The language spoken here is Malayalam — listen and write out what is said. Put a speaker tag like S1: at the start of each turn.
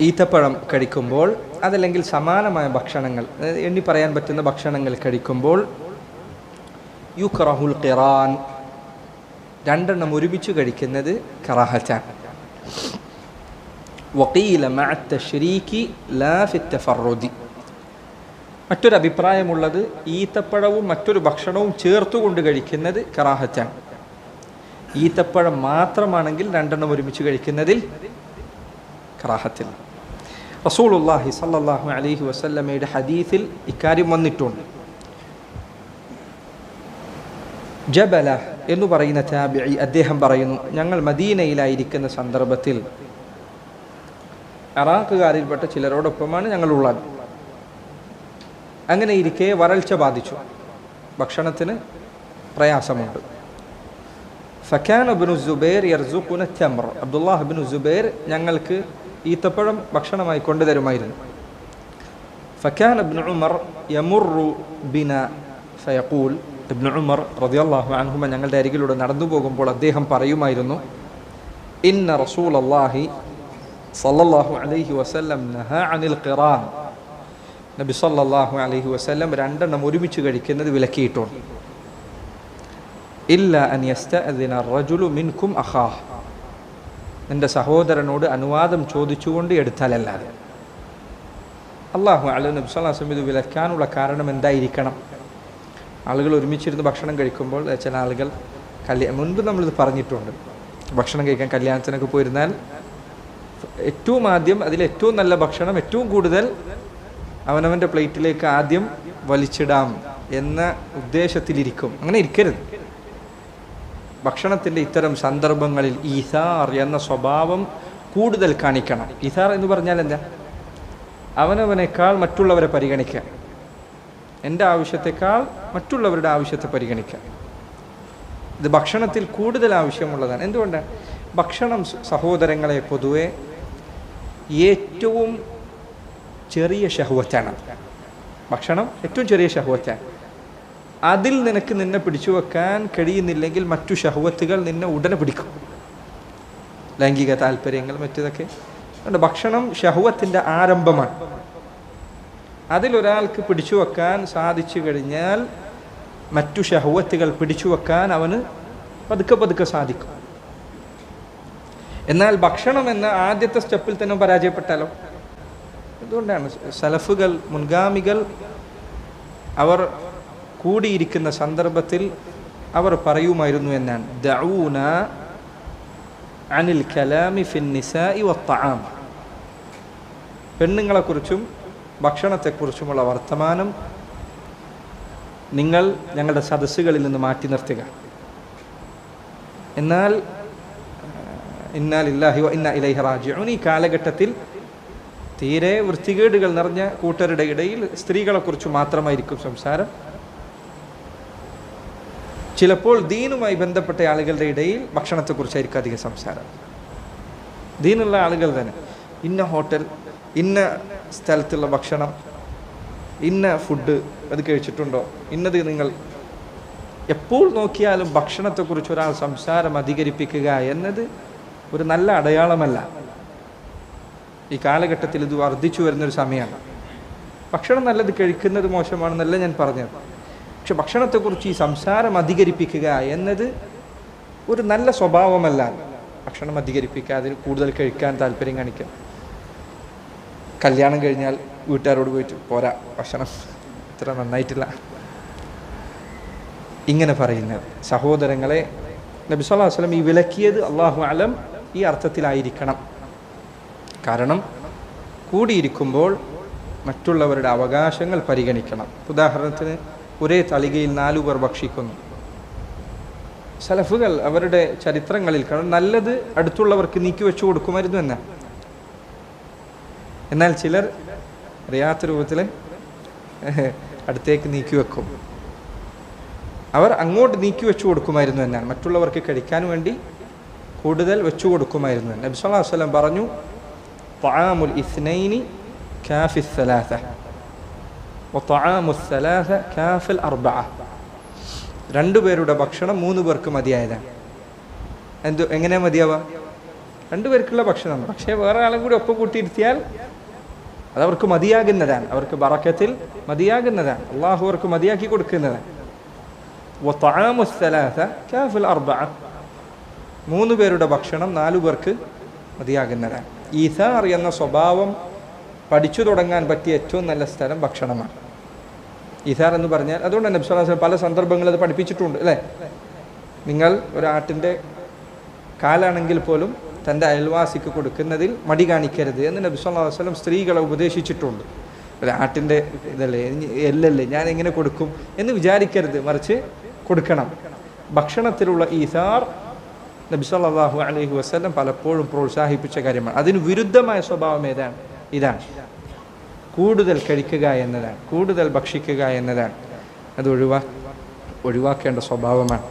S1: ഈത്തപ്പഴം കഴിക്കുമ്പോൾ അതല്ലെങ്കിൽ സമാനമായ ഭക്ഷണങ്ങൾ എണ്ണി പറയാൻ പറ്റുന്ന ഭക്ഷണങ്ങൾ കഴിക്കുമ്പോൾ യുക്റഹുൽ ഖിറാൻ, രണ്ടെണ്ണം ഒരുമിച്ച് കഴിക്കുന്നത് കറാഹത്താണ്. വഖീല മഅ തശ്രീകി ലാ ഫി തഫറുദി, മറ്റൊരു അഭിപ്രായമുള്ളത് ഈത്തപ്പഴവും മറ്റൊരു ഭക്ഷണവും ചേർത്തുകൊണ്ട് കഴിക്കുന്നത് കറാഹത്താണ്. ഈത്തപ്പഴം മാത്രമാണെങ്കിൽ രണ്ടെണ്ണം ഒരുമിച്ച് കഴിക്കുന്നതിൽ കറാഹത്തിൽ. റസൂലുള്ളാഹി സ്വല്ലല്ലാഹു അലൈഹി വസല്ലമയുടെ ഹദീസിൽ ഇക്കാര്യം വന്നിട്ടുണ്ട്. ജബല എന്ന് പറയുന്ന താബിഈ അദ്ദേഹം പറയുന്നു, ഞങ്ങൾ മദീനയിലായിരിക്കുന്ന സന്ദർഭത്തിൽ ഇറാഖുകാരിൽപ്പെട്ട ചിലരോടൊപ്പമാണ് ഞങ്ങളുള്ളത്. അങ്ങനെ ഇരിക്കെ വരൾച്ച ബാധിച്ചു, ഭക്ഷണത്തിന് പ്രയാസമുണ്ട്. ഫകാന ഇബ്നു സുബൈർ യർസുഖുന തംർ, അബ്ദുല്ലാഹ് ഇബ്നു സുബൈർ ഞങ്ങൾക്ക് ഈത്തപ്പഴം ഭക്ഷണമായി കൊണ്ടുതരുമായിരുന്നു. ഫകാന ഇബ്നു ഉമർ യമുറു ബിന ഫയഖൂൽ, ഇബ്നു ഉമർ റളിയല്ലാഹു അൻഹുമ ഞങ്ങളുടെ അരികിലൂടെ നടന്നു പോകുമ്പോൾ അദ്ദേഹം പറയുമായിരുന്നു, ഇന്ന റസൂലല്ലാഹി സല്ലല്ലാഹു അലൈഹി വസല്ലം നഹാ അനിൽ ഖിറാൻ, നബി സല്ലല്ലാഹു അലൈഹി വസല്ലം രണ്ടെണ്ണം ഒരുമിച്ച് കഴിക്കുന്നത് വിലക്കിയിട്ടുണ്ട്. ഇല്ല അൻ യസ്തഅദിന റജുലു മിൻകും അഖാഹ്, എൻ്റെ സഹോദരനോട് അനുവാദം ചോദിച്ചുകൊണ്ട് എടുത്താലല്ലാതെ. അല്ലാഹു അലൈഹി നബി സല്ലല്ലാഹു അലൈഹി വസല്ലം ഇത് വിലക്കാനുള്ള കാരണം എന്തായിരിക്കണം? ആളുകൾ ഒരുമിച്ചിരുന്ന് ഭക്ഷണം കഴിക്കുമ്പോൾ ചില ആളുകൾ മുൻപ് നമ്മളിത് പറഞ്ഞിട്ടുണ്ട്, ഭക്ഷണം കഴിക്കാൻ കല്യാണത്തിനൊക്കെ പോയിരുന്നാൽ ഏറ്റവും ആദ്യം അതിലേറ്റവും നല്ല ഭക്ഷണം ഏറ്റവും കൂടുതൽ അവനവൻ്റെ പ്ലേറ്റിലേക്ക് ആദ്യം വലിച്ചിടാം എന്ന ഉദ്ദേശത്തിലിരിക്കും. അങ്ങനെ ഇരിക്കരുത്. ഭക്ഷണത്തിൻ്റെ ഇത്തരം സന്ദർഭങ്ങളിൽ ഈസാർ എന്ന സ്വഭാവം കൂടുതൽ കാണിക്കണം. ഈസാർ എന്ന് പറഞ്ഞാൽ എന്താ? അവനവനേക്കാൾ മറ്റുള്ളവരെ പരിഗണിക്കുക, എൻ്റെ ആവശ്യത്തെക്കാൾ മറ്റുള്ളവരുടെ ആവശ്യത്തെ പരിഗണിക്കുക. ഇത് ഭക്ഷണത്തിൽ കൂടുതൽ ആവശ്യമുള്ളതാണ്. എന്തുകൊണ്ടാണ്? ഭക്ഷണം സഹോദരങ്ങളെ പൊതുവെ ഏറ്റവും ചെറിയ ഷഹ്വത്താണ്. ഭക്ഷണം ഏറ്റവും ചെറിയ ഷഹ്വത്താണ്. അതിൽ നിന്നെ പിടിച്ചു വെക്കാൻ കഴിയുന്നില്ലെങ്കിൽ മറ്റു ഷഹ്വത്തുകൾ നിന്നെ ഉടനെ പിടിക്കും, ലൈംഗിക താല്പര്യങ്ങൾ മറ്റതൊക്കെ. അതുകൊണ്ട് ഭക്ഷണം ഷഹ്വത്തിൻ്റെ ആരംഭമാണ്. അതിലൊരാൾക്ക് പിടിച്ചു വെക്കാൻ സാധിച്ചു കഴിഞ്ഞാൽ മറ്റു ഷഹ്വത്തുകൾ പിടിച്ചു വെക്കാൻ അവന് പതുക്കെ പതുക്കെ സാധിക്കും. എന്നാൽ ഭക്ഷണം എന്ന ആദ്യത്തെ സ്റ്റെപ്പിൽ തന്നെ പരാജയപ്പെട്ടാലോ? അതുകൊണ്ടാണ് സലഫുകൾ, മുൻഗാമികൾ, അവർ കൂടിയിരിക്കുന്ന സന്ദർഭത്തിൽ അവർ പറയുമായിരുന്നു എന്നാണ്, ദഊന അനിൽ കലാമി ഫിൻ നിസാഇ വത്തആം, പെണ്ണുങ്ങളെക്കുറിച്ചും ഭക്ഷണത്തെക്കുറിച്ചുമുള്ള വർത്തമാനം നിങ്ങൾ ഞങ്ങളുടെ സദസ്സുകളിൽ നിന്ന് മാറ്റി നിർത്തുക. എന്നാൽ ഇന്നാ ലില്ലാഹി വ ഇന്നാ ഇലൈഹി റാജിഊൻ, ഈ കാലഘട്ടത്തിൽ തീരെ വൃത്തികേടുകൾ നിറഞ്ഞ കൂട്ടരുടെ ഇടയിൽ സ്ത്രീകളെക്കുറിച്ച് മാത്രമായിരിക്കും സംസാരം. ചിലപ്പോൾ ദീനുമായി ബന്ധപ്പെട്ട ആളുകളുടെ ഇടയിൽ ഭക്ഷണത്തെക്കുറിച്ചായിരിക്കും അധികം സംസാരം. ദീനുള്ള ആളുകൾ തന്നെ ഇന്ന ഹോട്ടൽ, ഇന്ന സ്ഥലത്തുള്ള ഭക്ഷണം, ഇന്ന ഫുഡ് അത് കഴിച്ചിട്ടുണ്ടോ, ഇന്നത് നിങ്ങൾ എപ്പോൾ നോക്കിയാലും ഭക്ഷണത്തെക്കുറിച്ച് ഒരാൾ സംസാരം അധികരിപ്പിക്കുക എന്നത് ഒരു നല്ല അടയാളമല്ല. ഈ കാലഘട്ടത്തിൽ ഇത് വർദ്ധിച്ചു വരുന്നൊരു സമയമാണ്. ഭക്ഷണം നല്ലത് കഴിക്കുന്നത് മോശമാണെന്നല്ല ഞാൻ പറഞ്ഞത്, പക്ഷെ ഭക്ഷണത്തെക്കുറിച്ച് ഈ സംസാരം അധികരിപ്പിക്കുക എന്നത് ഒരു നല്ല സ്വഭാവമല്ല. ഭക്ഷണം അധികരിപ്പിക്കുക, അതിൽ കൂടുതൽ കഴിക്കാൻ താല്പര്യം കാണിക്കുക. കല്യാണം കഴിഞ്ഞാൽ വീട്ടുകാരോട് പോയിട്ട് പോരാ, ഭക്ഷണം ഇത്ര നന്നായിട്ടില്ല, ഇങ്ങനെ പറയുന്നത്. സഹോദരങ്ങളെ, നബി സല്ലല്ലാഹു അലൈഹി വസല്ലം ഈ വിലക്കിയത് അല്ലാഹു അലം ഈ അർത്ഥത്തിലായിരിക്കണം. കാരണം കൂടിയിരിക്കുമ്പോൾ മറ്റുള്ളവരുടെ അവകാശങ്ങൾ പരിഗണിക്കണം. ഉദാഹരണത്തിന്, ഒരേ തളികയിൽ 4 പേർ ഭക്ഷിക്കുന്നു. സലഫുകൾ അവരുടെ ചരിത്രങ്ങളിൽ കാണും, നല്ലത് അടുത്തുള്ളവർക്ക് നീക്കി വെച്ചു കൊടുക്കുമായിരുന്നു എന്നാ. എന്നാൽ ചിലർ അറിയാത്ത രൂപത്തിൽ അടുത്തേക്ക് നീക്കി വെക്കും. അവർ അങ്ങോട്ട് നീക്കി വെച്ചു കൊടുക്കുമായിരുന്നു എന്നാണ്, മറ്റുള്ളവർക്ക് കഴിക്കാൻ വേണ്ടി കൂടുതൽ വെച്ചു കൊടുക്കുമായിരുന്നു. നബി സല്ലല്ലാഹു അലൈഹി വസല്ലം പറഞ്ഞു, തആമുൽ ഇസ്നൈനി കാഫിൽ സലാസ വതആമുൽ സലാസ കാഫിൽ അർബഅ. 2 പേരുടെ ഭക്ഷണം 3 പേർക്ക് മതിയായതാണ്. എങ്ങനെ മതിയാവുക? രണ്ടുപേർക്കുള്ള ഭക്ഷണം. പക്ഷേ വേറെ ആളും കൂടി ഒപ്പം കൂട്ടിയിരുത്തിയാൽ അതവർക്ക് മതിയാകുന്നതാണ്, അവർക്ക് ബറക്കത്തിൽ മതിയാകുന്നതാണ്, അള്ളാഹു അവർക്ക് മതിയാക്കി കൊടുക്കുന്നതാണ്. മൂന്ന് പേരുടെ ഭക്ഷണം 4 പേർക്ക് മതിയാകുന്നതാണ്. ഈസാർ എന്ന സ്വഭാവം പഠിച്ചു തുടങ്ങാൻ പറ്റിയ ഏറ്റവും നല്ല സ്ഥലം ഭക്ഷണമാണ്. ഈസാർ എന്ന് പറഞ്ഞാൽ അതുകൊണ്ട് നബി സല്ലല്ലാഹു അലൈഹി വസല്ലം പല സന്ദർഭങ്ങളിൽ അത് പഠിപ്പിച്ചിട്ടുണ്ട് അല്ലേ. നിങ്ങൾ ഒരാട്ടിൻ്റെ കാലാണെങ്കിൽ പോലും തൻ്റെ അയൽവാസിക്ക് കൊടുക്കുന്നതിൽ മടി കാണിക്കരുത് എന്ന് നബി സല്ലല്ലാഹു അലൈഹി വസല്ലം സ്ത്രീകളെ ഉപദേശിച്ചിട്ടുണ്ട്. ഒരാട്ടിൻ്റെ ഇതല്ലേ എല്ലല്ലേ ഞാൻ എങ്ങനെ കൊടുക്കും എന്ന് വിചാരിക്കരുത്, മറിച്ച് കൊടുക്കണം. ഭക്ഷണത്തിലുള്ള ഈസാർ നബി സല്ലല്ലാഹു അലൈഹി വസല്ലം പലപ്പോഴും പ്രോത്സാഹിപ്പിച്ച കാര്യമാണ്. അതിന് വിരുദ്ധമായ സ്വഭാവം ഏതാണ്? ഇതാണ്, കൂടുതൽ കഴിക്കുക എന്നതാണ്, കൂടുതൽ ഭക്ഷിക്കുക എന്നതാണ്. അത് ഒഴിവാക്കേണ്ട സ്വഭാവമാണ്.